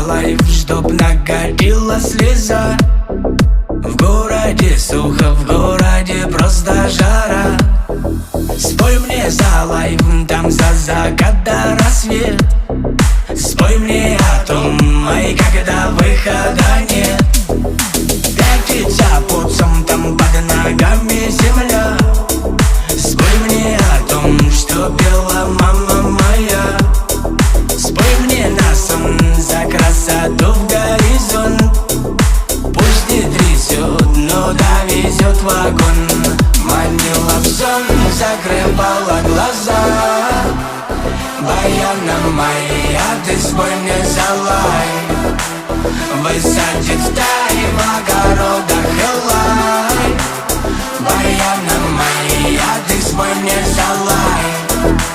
лайф, чтоб накатила слеза. В городе сухо, в городе просто жара. Спой мне за лайф, там за закат до рассвет. Спой мне о том, ай, когда выхода нет. Пятится путцом, там под ногами земля. Спой мне о том, что пела мама моя. Спой мне на сон за красоту в горизонт. Пусть не трясет, но довезет вагон. Манила в сон, закрывала глаза. Баяна моя, ты спой мне за лайк. Высадит стаи в огородах лайк. Баяна моя, ты спой мне за лайк.